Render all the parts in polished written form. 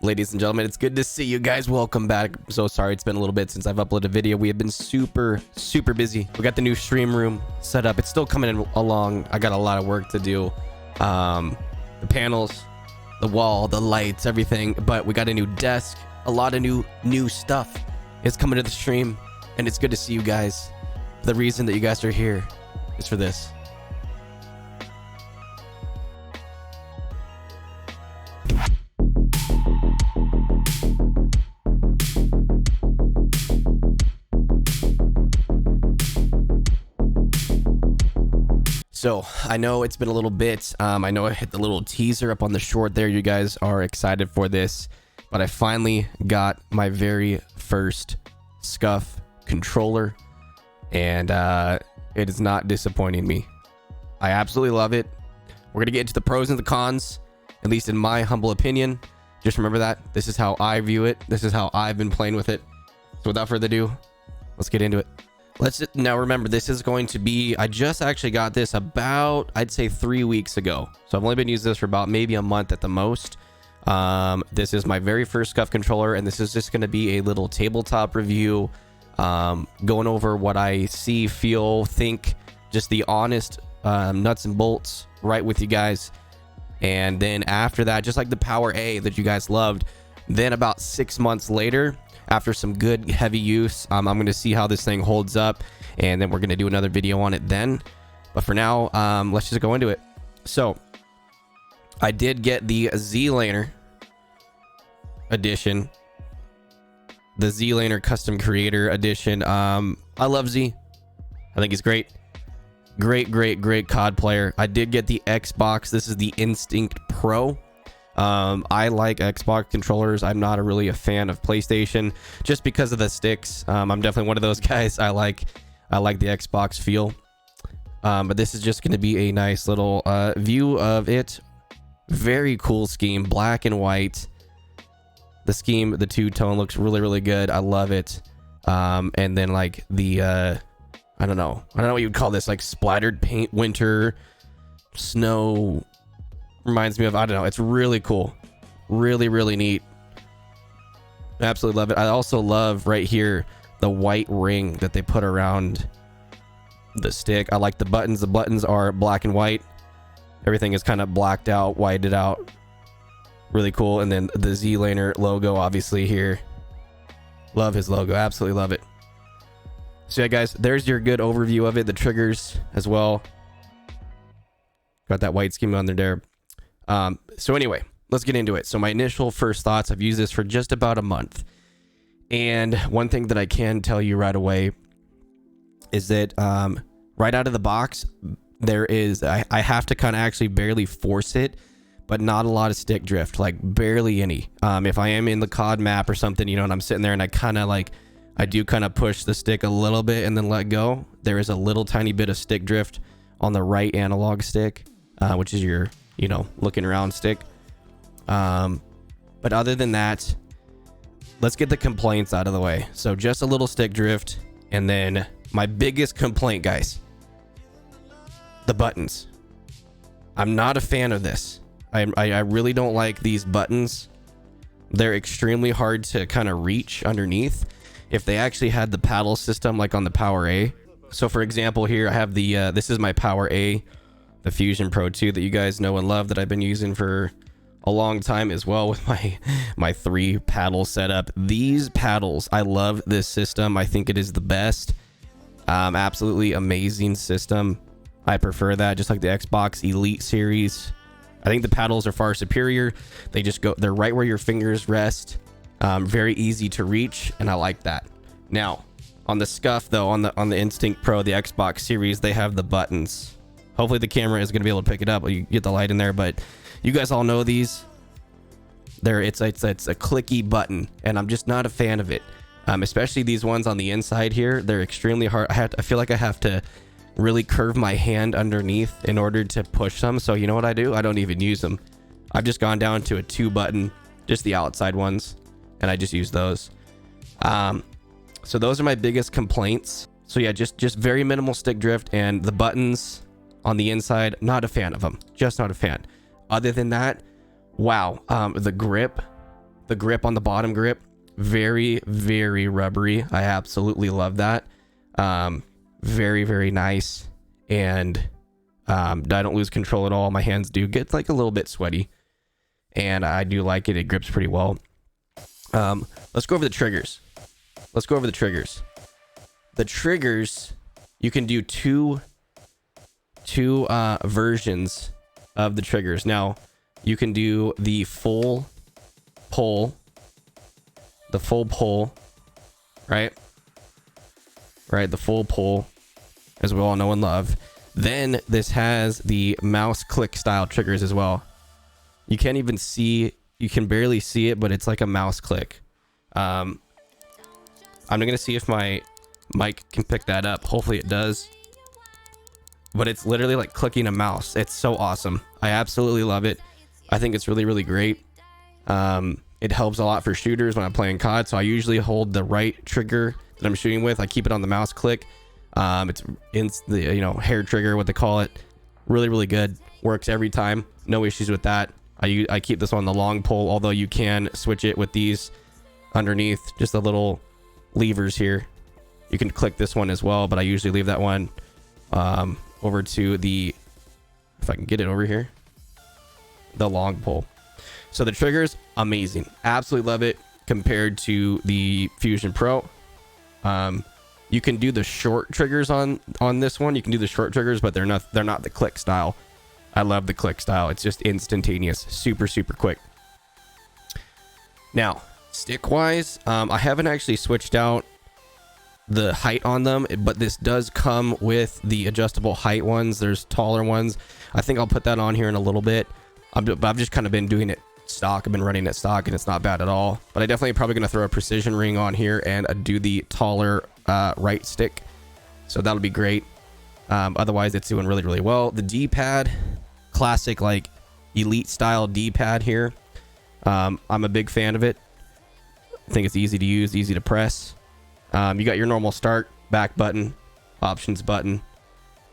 Ladies and gentlemen, it's good to see you guys. Welcome back. I'm so sorry it's been a little bit since I've uploaded a video. We have been super busy. We got the new stream room set up. It's still coming in along. I got a lot of work to do. The panels, the wall, the lights, everything. But we got a new desk. A lot of new stuff is coming to the stream, and it's good to see you guys. The reason that you guys are here is for this. So I know it's been a little bit. I know I hit the little teaser up on the short there. You guys are excited for this, but I finally got my very first Scuf controller, and it is not disappointing me. I absolutely love it. We're gonna get into the pros and the cons, at least in my humble opinion. Just remember that this is how I view it. This is how I've been playing with it. So without further ado, let's get into it. Now remember, this is going to be, I just actually got this about, I'd say 3 weeks ago. So I've only been using this for about maybe a month at the most. This is my very first Scuf controller, and this is just going to be a little tabletop review, going over what I see, feel, think, just the honest nuts and bolts right with you guys. And then after that, just like the Power A that you guys loved, then about 6 months later, after some good heavy use, I'm going to see how this thing holds up, and then we're going to do another video on it then. But for now, let's just go into it. So I did get the Zlaner edition, the Zlaner custom creator edition. I love Z. I think he's great. Great COD player. I did get the Xbox. This is the Instinct Pro. I like Xbox controllers. I'm not really a fan of PlayStation just because of the sticks. I'm definitely one of those guys. I like the Xbox feel. But this is just going to be a nice little view of it. Very cool scheme, black and white. The scheme, the two-tone looks really good. I love it. And then like the I don't know what you'd call this, like splattered paint, winter, snow. Reminds me of, I don't know, it's really cool, really neat. Absolutely love it. I also love right here the white ring that they put around the stick. I like the buttons are black and white. Everything is kind of blacked out, whited out, really cool. And then the Zlaner logo obviously here. Love his logo, absolutely love it. So yeah guys, there's your good overview of it. The triggers as well, got that white scheme on there. So anyway, let's get into it. So my initial first thoughts, I've used this for just about a month, and one thing that I can tell you right away is that right out of the box, there is, I have to kind of actually barely force it, but not a lot of stick drift, like barely any. If I am in the COD map or something, you know, and I'm sitting there and I kind of like, I do kind of push the stick a little bit and then let go, there is a little tiny bit of stick drift on the right analog stick, which is your, you know, looking around stick. But other than that, let's get the complaints out of the way. So just a little stick drift, and then my biggest complaint, guys, the buttons. I'm not a fan of this. I really don't like these buttons. They're extremely hard to kind of reach underneath. If they actually had the paddle system like on the Power A. So for example, here I have the this is my Power A, the Fusion Pro 2 that you guys know and love, that I've been using for a long time as well with my 3 paddle setup. These paddles, I love this system. I think it is the best. Absolutely amazing system. I prefer that, just like the Xbox Elite series. I think the paddles are far superior. They're right where your fingers rest. Very easy to reach, and I like that. Now, on the Scuf though, on the Instinct Pro, the Xbox series, they have the buttons. Hopefully the camera is going to be able to pick it up. You get the light in there, but you guys all know these. It's a clicky button, and I'm just not a fan of it. Especially these ones on the inside here. They're extremely hard. I feel like I have to really curve my hand underneath in order to push them. So you know what I do? I don't even use them. I've just gone down to a 2-button, just the outside ones, and I just use those. So those are my biggest complaints. So yeah, just very minimal stick drift, and the buttons on the inside, not a fan of them. Just not a fan. Other than that, wow, the grip The grip on the bottom grip, very, very rubbery. I absolutely love that. Very, very nice. And I don't lose control at all. My hands do get like a little bit sweaty, and I do like it. It grips pretty well. Let's go over the triggers. The triggers, you can do two versions of the triggers. Now, you can do the full pull, right? Right, the full pull, as we all know and love. Then this has the mouse click style triggers as well. You can't even see, you can barely see it, but it's like a mouse click. I'm gonna see if my mic can pick that up. Hopefully it does. But it's literally like clicking a mouse. It's so awesome. I absolutely love it. I think it's really, really great. It helps a lot for shooters when I'm playing COD. So I usually hold the right trigger that I'm shooting with. I keep it on the mouse click. It's in the, you know, hair trigger, what they call it. Really, really good. Works every time. No issues with that. I keep this on the long pull, although you can switch it with these underneath, just the little levers here. You can click this one as well, but I usually leave that one over to the, if I can get it over here, the long pull. So the triggers, amazing. Absolutely love it compared to the Fusion Pro. You can do the short triggers on this one. You can do the short triggers, but they're not the click style. I love the click style. It's just instantaneous, super, super quick. Now, stick wise, I haven't actually switched out the height on them, but this does come with the adjustable height ones. There's taller ones. I think I'll put that on here in a little bit. I've just kind of been doing it stock. I've been running it stock, and it's not bad at all. But I definitely probably going to throw a precision ring on here and do the taller right stick. So that'll be great. Otherwise, it's doing really, really well. The D-pad, classic like elite style D-pad here. I'm a big fan of it. I think it's easy to use, easy to press. You got your normal start, back button, options button,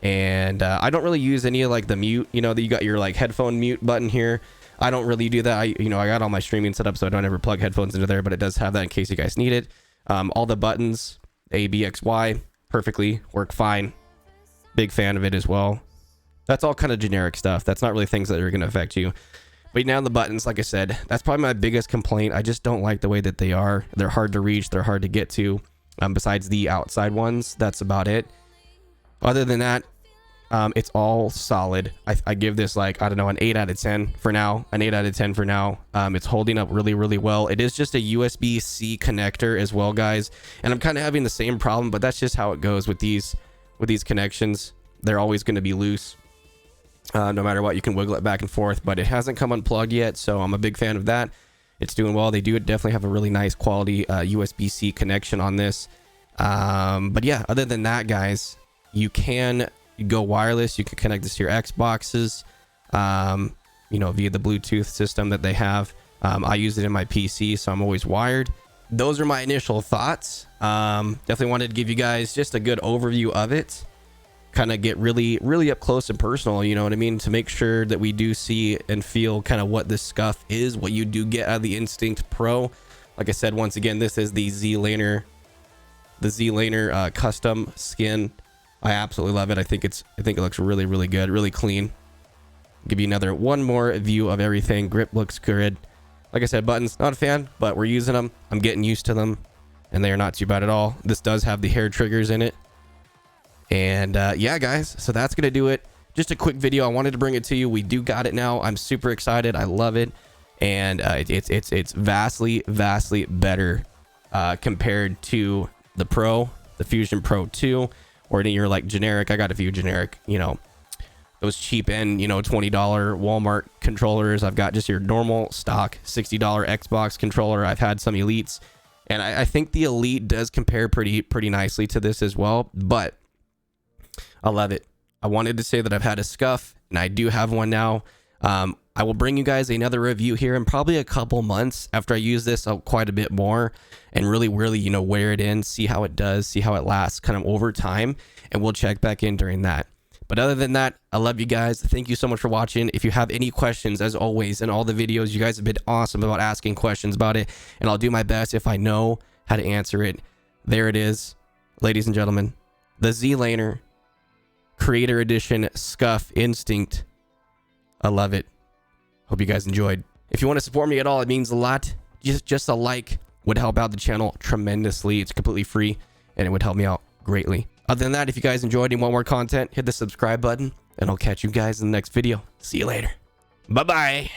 and I don't really use any of like the mute. You know, that you got your like headphone mute button here. I don't really do that. I got all my streaming set up, so I don't ever plug headphones into there, but it does have that in case you guys need it. All the buttons, A, B, X, Y, perfectly work fine. Big fan of it as well. That's all kind of generic stuff. That's not really things that are going to affect you. But now the buttons, like I said, that's probably my biggest complaint. I just don't like the way that they are. They're hard to reach. They're hard to get to. Besides the outside ones, that's about it. Other than that, it's all solid. I give this like, I don't know, an 8 out of 10 for now. An 8 out of 10 for now. It's holding up really, really well. It is just a USB-C connector as well, guys. And I'm kind of having the same problem, but that's just how it goes with these connections. They're always going to be loose. No matter what, you can wiggle it back and forth, but it hasn't come unplugged yet, so I'm a big fan of that. It's doing well. They do definitely have a really nice quality USB-C connection on this. But yeah, other than that, guys, you can go wireless. You can connect this to your Xboxes, via the Bluetooth system that they have. I use it in my PC, so I'm always wired. Those are my initial thoughts. Definitely wanted to give you guys just a good overview of it. Kind of get really, really up close and personal, you know what I mean? To make sure that we do see and feel kind of what this Scuf is, what you do get out of the Instinct Pro. Like I said, once again, this is the Zlaner custom skin. I absolutely love it. I think it looks really, really good, really clean. Give you one more view of everything. Grip looks good. Like I said, buttons, not a fan, but we're using them. I'm getting used to them, and they are not too bad at all. This does have the hair triggers in it. And yeah, guys, so that's gonna do it. Just a quick video. I wanted to bring it to you. We do got it now. I'm super excited. I love it, and it's vastly better compared to the Pro, the Fusion Pro 2, or any of your like generic. I got a few generic, those cheap end, $20 Walmart controllers. I've got just your normal stock $60 Xbox controller. I've had some elites, and I think the Elite does compare pretty nicely to this as well, but I love it. I wanted to say that I've had a Scuf, and I do have one now. I will bring you guys another review here in probably a couple months after I use this quite a bit more and really, wear it in, see how it does, see how it lasts kind of over time, and we'll check back in during that. But other than that, I love you guys. Thank you so much for watching. If you have any questions, as always, in all the videos, you guys have been awesome about asking questions about it, and I'll do my best if I know how to answer it. There it is, ladies and gentlemen. The Zlaner Creator Edition Scuf Instinct. I love it. Hope you guys enjoyed. If you want to support me at all, it means a lot. Just a like would help out the channel tremendously. It's completely free, and it would help me out greatly. Other than that, if you guys enjoyed and want more content, hit the subscribe button, and I'll catch you guys in the next video. See you later. Bye-bye.